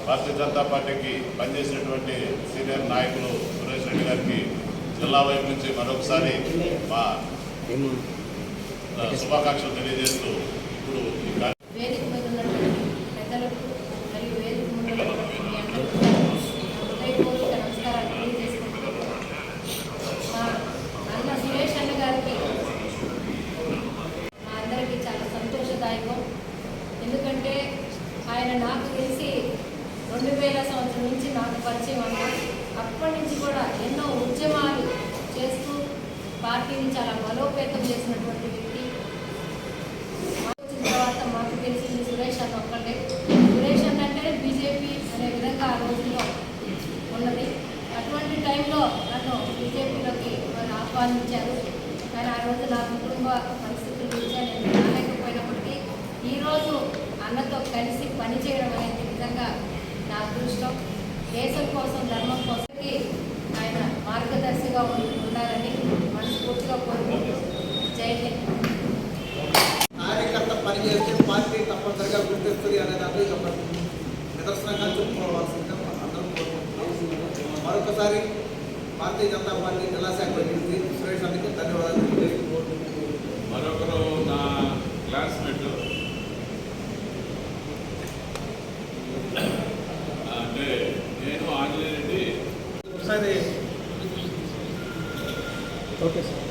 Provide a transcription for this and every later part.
భారతీయ జనతా పార్టీకి పనిచేసినటువంటి సీనియర్ నాయకులు సురేష్ రెడ్డి గారికి జిల్లా వైపు నుంచి మరొకసారి మా శుభాకాంక్షలు తెలియజేస్తూ ఇప్పుడు ఎందుకంటే ఆయన నాకు తెలిసి 2000 సంవత్సరం నుంచి నాకు పరిచయం అన్న అప్పటి నుంచి కూడా ఎన్నో ఉద్యమాలు చేస్తూ పార్టీని చాలా బలోపేతం చేసినటువంటి వ్యక్తి. వచ్చిన తర్వాత మాకు తెలిసింది సురేష్ అన్న ఒక్కటే. సురేష్ అన్న అంటే బీజేపీ అనే విధంగా ఆ రోజుల్లో ఉన్నది. అటువంటి టైంలో నన్ను బీజేపీలోకి వారు ఆహ్వానించారు. కానీ ఆ రోజు నా కుటుంబ పరిస్థితుల నుంచి నేను రాలేకపోయినప్పటికీ ఈరోజు అన్నతో కలిసి పనిచేయడం అనేది నిజంగా నా అదృష్టం. దేశం కోసం, ధర్మం కోసం ఆయన మార్గదర్శిగా ఉండాలని మనస్ఫూర్తిగా కోరుకుంటూ జై హింద్. కార్యకర్త పనిచేస్తే పార్టీ తప్పనిసరిగా గుర్తిస్తుంది అనే దాంట్లో నిదర్శనంగా చెప్పుకోవాల్సిందిగా అందరం కోరుకుంటున్నాం. మరొకసారి భారతీయ జనతా పార్టీ జిల్లా శాఖ ప్రతినిధి సురేష్ అందుకు ధన్యవాదాలు. మరొకరు నా క్లాస్మేట్ అంటే నేను ఆంజనేయ రెడ్డి. ఒకసారి ఓకే సార్.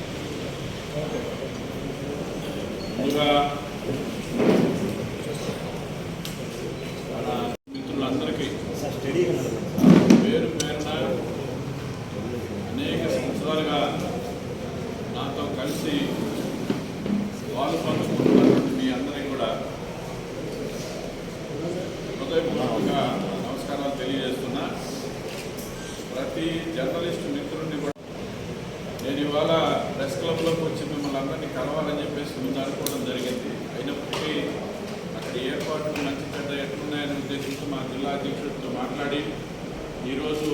ముందుగా మన మిత్రులందరికీ పేరు పేరున అనేక సంవత్సరాలుగా నాతో కలిసి పాలు పంచుకుంటున్నటువంటి మీ అందరికీ కూడా హృదయపూర్వకంగా నమస్కారాలు తెలియజేస్తున్నా. ప్రతి జర్నలిస్టు మిత్రుడిని కూడా నేను ఇవాళ ప్రెస్ క్లబ్లోకి వచ్చి మిమ్మల్ని అందరినీ కలవాలని చెప్పేసి ముందు అనుకోవడం జరిగింది. అయినప్పటికీ అక్కడ ఏర్పాట్లు మంచి చెడ్డ ఎట్లున్నాయనే ఉద్దేశంతో మా జిల్లా అధ్యక్షుడితో మాట్లాడి ఈరోజు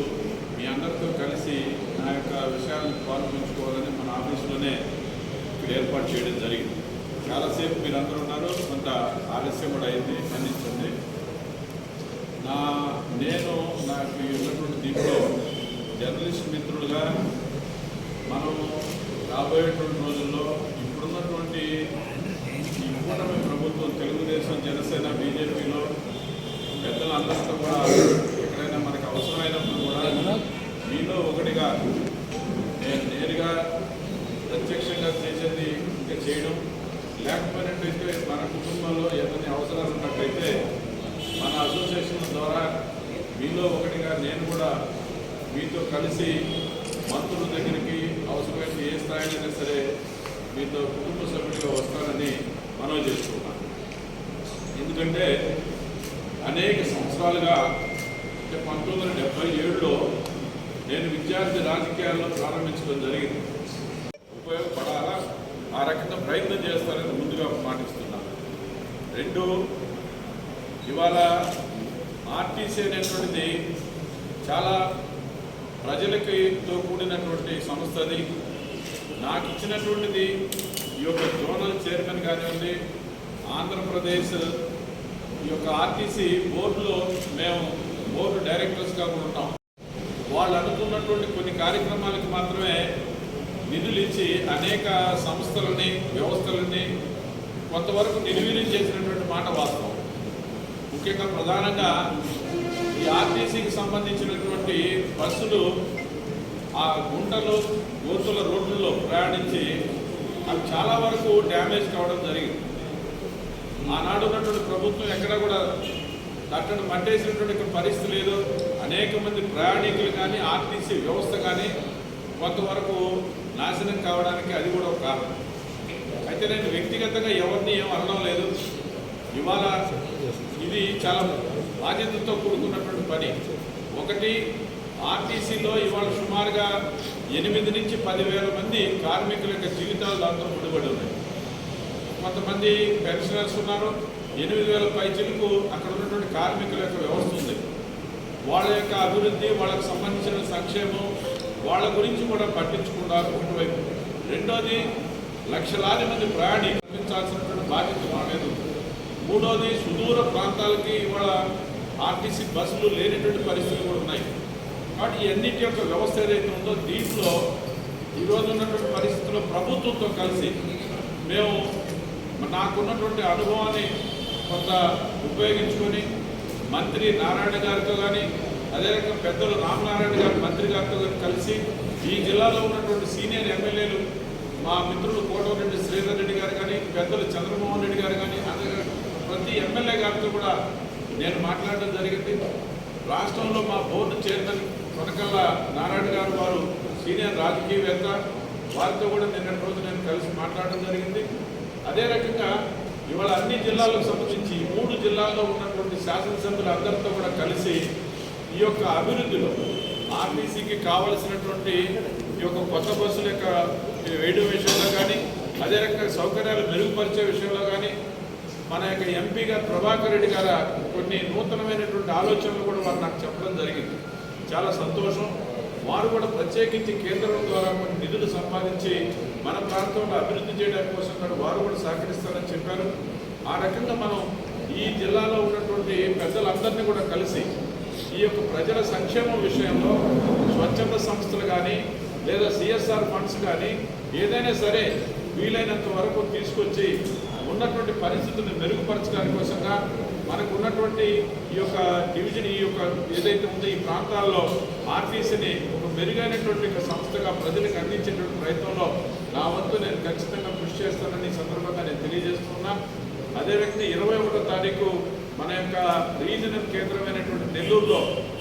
మీ అందరితో కలిసి నా యొక్క విషయాలను పాల్పంచుకోవాలని మన ఆఫీసులోనే ఇక్కడ ఏర్పాటు చేయడం జరిగింది. చాలాసేపు మీరందరూ ఉన్నారు, కొంత ఆలస్యం కూడా అయింది, మన్నించండి. నేను నాకు ఉన్నటువంటి దీంట్లో జర్నలిస్ట్ మిత్రులుగా మనం రాబోయేటువంటి రోజుల్లో ఇప్పుడున్నటువంటి ఈ కూటమి ప్రభుత్వం తెలుగుదేశం, జనసేన, బీజేపీలో పెద్దలందరితో కూడా ఎక్కడైనా మనకు అవసరమైనప్పుడు కూడా మీలో ఒకటిగా నేను నేరుగా ప్రత్యక్షంగా చేసేది ఇంకా చేయడం, లేకపోయినట్టయితే మన కుటుంబంలో ఏదైనా అవసరాలు ఉన్నట్టయితే మన అసోసియేషన్ ద్వారా మీలో ఒకటిగా నేను కూడా మీతో కలిసి మంత్రుల దగ్గరికి అవసరమైతే ఏ స్థాయినైనా సరే మీతో కుటుంబ సభ్యుడిగా వస్తానని మనవి చేసుకున్నాను. ఎందుకంటే అనేక సంవత్సరాలుగా అంటే 1977లో నేను విద్యార్థి రాజకీయాల్లో ప్రారంభించడం జరిగింది. ఉపయోగపడాలా, ఆ రకంగా ప్రయత్నం చేస్తానని ముందుగా మాటిస్తున్నాను. రెండు, ఇవాళ ఆర్టీసీ అనేటువంటిది చాలా ప్రజలకితో కూడినటువంటి సంస్థది. నాకు ఇచ్చినటువంటిది ఈ యొక్క జోనల్ చైర్మన్ కానివ్వండి, ఆంధ్రప్రదేశ్ ఈ యొక్క ఆర్టీసీ బోర్డులో మేము బోర్డు డైరెక్టర్స్గా కూడా ఉంటాం. వాళ్ళు అనుకున్నటువంటి కొన్ని కార్యక్రమాలకు మాత్రమే నిధులు ఇచ్చి అనేక సంస్థలని, వ్యవస్థలని కొంతవరకు నిర్వీర్యం చేసినటువంటి మాట వాస్తవం. ముఖ్యంగా ప్రధానంగా ఈ ఆర్టీసీకి సంబంధించినటువంటి బస్సులు ఆ గుంటలు, గోతుల రోడ్లలో ప్రయాణించి అవి చాలా వరకు డ్యామేజ్ కావడం జరిగింది. ఆనాడు ఉన్నటువంటి ప్రభుత్వం ఎక్కడ కూడా కట్టడం పట్టేసినటువంటి పరిస్థితి లేదు. అనేక మంది ప్రయాణికులు కానీ, ఆర్టీసీ వ్యవస్థ కానీ కొంతవరకు నాశనం కావడానికి అది కూడా ఒక కారణం. అయితే నేను వ్యక్తిగతంగా ఎవరిని ఏం అనడం లేదు. ఇవాళ ఇది చాలా బాధ్యతతో కూడుకున్నటువంటి పని. ఒకటి, ఆర్టీసీలో ఇవాళ సుమారుగా 8 నుంచి 10,000 మంది కార్మికుల యొక్క జీవితాలు దాంతో ముడిపడి ఉన్నాయి. కొంతమంది పెన్షనర్స్ ఉన్నారు. 8,000 పైచిలకు అక్కడ ఉన్నటువంటి కార్మికుల యొక్క వ్యవస్థ ఉంది. వాళ్ళ యొక్క అభివృద్ధి, వాళ్ళకు సంబంధించిన సంక్షేమం, వాళ్ళ గురించి కూడా పట్టించుకున్నారు ఒకటివైపు. రెండోది, లక్షలాది మంది ప్రయాణికులు కల్పించాల్సినటువంటి బాధ్యత వాళ్ళ మీద ఉంది. మూడోది, సుదూర ప్రాంతాలకి ఇవాళ ఆర్టీసీ బస్సులు లేనటువంటి పరిస్థితులు కూడా ఉన్నాయి. కాబట్టి ఈ అన్నిటి యొక్క వ్యవస్థ ఏదైతే ఉందో దీంట్లో ఈరోజు ఉన్నటువంటి పరిస్థితుల్లో ప్రభుత్వంతో కలిసి మేము నాకున్నటువంటి అనుభవాన్ని కొంత ఉపయోగించుకొని మంత్రి నారాయణ గారితో కానీ అదే రకంగా పెద్దలు రామనారాయణ గారి మంత్రి గారితో కానీ కలిసి ఈ జిల్లాలో ఉన్నటువంటి సీనియర్ ఎమ్మెల్యేలు మా మిత్రులు కోటమిరెడ్డి శ్రీధర్ రెడ్డి గారు కానీ పెద్దలు చంద్రమోహన్ రెడ్డి గారు కానీ అదే ప్రతి ఎమ్మెల్యే గారితో కూడా నేను మాట్లాడడం జరిగింది. రాష్ట్రంలో మా బోర్డు చైర్మన్ కొనకళ్ళ నారాయణ గారు వారు సీనియర్ రాజకీయవేత్త, వారితో కూడా నిన్నటి రోజు నేను కలిసి మాట్లాడడం జరిగింది. అదే రకంగా ఇవాళ అన్ని జిల్లాలకు సంబంధించి 3 జిల్లాల్లో ఉన్నటువంటి శాసనసభ్యులు అందరితో కూడా కలిసి ఈ యొక్క అభివృద్ధిలో ఆర్టీసీకి కావలసినటువంటి ఈ యొక్క కొత్త బస్సుల యొక్క వేయడం విషయంలో కానీ అదే రకంగా సౌకర్యాలు మెరుగుపరిచే విషయంలో కానీ మన యొక్క ఎంపీ గారు ప్రభాకర్ రెడ్డి గారు కొన్ని నూతనమైనటువంటి ఆలోచనలు కూడా వారు నాకు చెప్పడం జరిగింది. చాలా సంతోషం. వారు కూడా ప్రత్యేకించి కేంద్రం ద్వారా కొన్ని నిధులు సంపాదించి మన ప్రాంతంలో అభివృద్ధి చేయడానికి కోసం కూడా వారు కూడా సహకరిస్తారని చెప్పారు. ఆ రకంగా మనం ఈ జిల్లాలో ఉన్నటువంటి పెద్దలందరినీ కూడా కలిసి ఈ యొక్క ప్రజల సంక్షేమం విషయంలో స్వచ్ఛంద సంస్థలు కానీ లేదా సిఎస్ఆర్ ఫండ్స్ కానీ ఏదైనా సరే వీలైనంత వరకు తీసుకొచ్చి ఉన్నటువంటి పరిస్థితులను మెరుగుపరచడానికి కోసంగా మనకు ఉన్నటువంటి ఈ యొక్క డివిజన్ ఈ యొక్క ఏదైతే ఉందో ఈ ప్రాంతాల్లో ఆర్టీసీని ఒక మెరుగైనటువంటి ఒక సంస్థగా ప్రజలకు అందించేటువంటి ప్రయత్నంలో నా వంతు నేను ఖచ్చితంగా కృషి చేస్తానని ఈ సందర్భంగా నేను తెలియజేస్తున్నా. అదే రకంగా 21వ తారీఖు మన యొక్క రీజనల్ కేంద్రమైనటువంటి నెల్లూరులో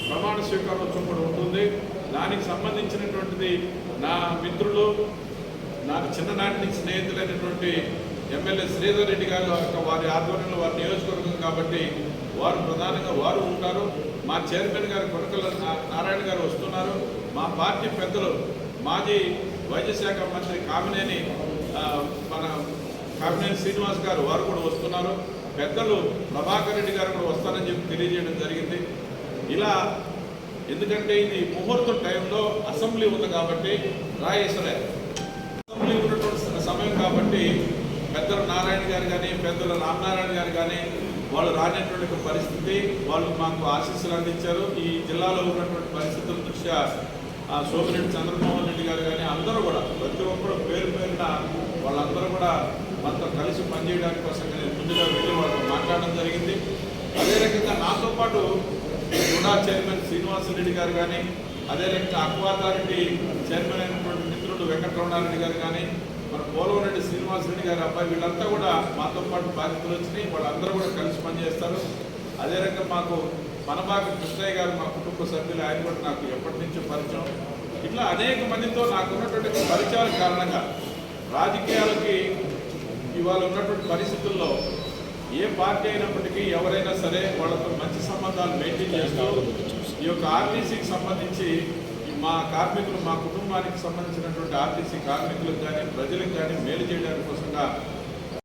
ప్రమాణ స్వీకారోత్సవం కూడా ఉంటుంది. దానికి సంబంధించినటువంటిది నా మిత్రులు నాకు చిన్ననాటి నుంచి స్నేహితులైనటువంటి ఎమ్మెల్యే శ్రీధర్ రెడ్డి గారు వారి ఆధ్వర్యంలో వారి నియోజకవర్గం కాబట్టి వారు ప్రధానంగా వారు ఉంటారు. మా చైర్మన్ గారు కొనకళ్ళ నారాయణ గారు వస్తున్నారు. మా పార్టీ పెద్దలు మాజీ వైద్య శాఖ మంత్రి కామినేని శ్రీనివాస్ గారు వారు కూడా వస్తున్నారు. పెద్దలు ప్రభాకర్ రెడ్డి గారు కూడా వస్తారని చెప్పి తెలియజేయడం జరిగింది. ఇలా ఎందుకంటే ఇది ముహూర్తం టైంలో అసెంబ్లీ ఉంది కాబట్టి రాయేశ్వర అసెంబ్లీ ఉన్నటువంటి సమయం కాబట్టి పెద్దలు నారాయణ గారు కానీ పెద్దలు రామనారాయణ గారు కానీ వాళ్ళు రానటువంటి పరిస్థితి, వాళ్ళు మాకు ఆశీస్సులు అందించారు. ఈ జిల్లాలో ఉన్నటువంటి పరిస్థితుల దృష్ట్యా సోమిరెడ్డి చంద్రమోహన్ రెడ్డి గారు కానీ అందరూ కూడా ప్రతి ఒక్కరు పేరు పేరున వాళ్ళందరూ కూడా మనతో కలిసి పనిచేయడానికి కోసం నేను ముందుగా వెళ్ళి వాళ్ళతో మాట్లాడడం జరిగింది. అదే రకంగా నాతో పాటు రుణా చైర్మన్ శ్రీనివాసరెడ్డి గారు కానీ అదే రకంగా అక్వా అథారిటీ చైర్మన్ అయినటువంటి మిత్రుడు వెంకటరమణారెడ్డి గారు కానీ మన పోలవరెడ్డి శ్రీనివాసరెడ్డి గారి అబ్బాయి వీళ్ళంతా కూడా మాతో పాటు బాధ్యతలు వచ్చినాయి. వాళ్ళందరూ కూడా కలిసి పనిచేస్తారు. అదే రకంగా మాకు మనబాక కృష్ణయ్య గారు మా కుటుంబ సభ్యులు, ఆయన కూడా నాకు ఎప్పటి నుంచో పరిచయం. ఇట్లా అనేక మందితో నాకు ఉన్నటువంటి పరిచయాల కారణంగా రాజకీయాలకి ఇవాళ ఉన్నటువంటి పరిస్థితుల్లో ఏ పార్టీ అయినప్పటికీ ఎవరైనా సరే వాళ్ళతో మంచి సంబంధాలు మెయింటైన్ చేస్తూ ఈ యొక్క ఆర్టీసీకి సంబంధించి మా కార్మికులు మా కుటుంబానికి సంబంధించినటువంటి ఆర్టీసీ కార్మికులకు కానీ ప్రజలకు కానీ మేలు చేయడానికి కోసంగా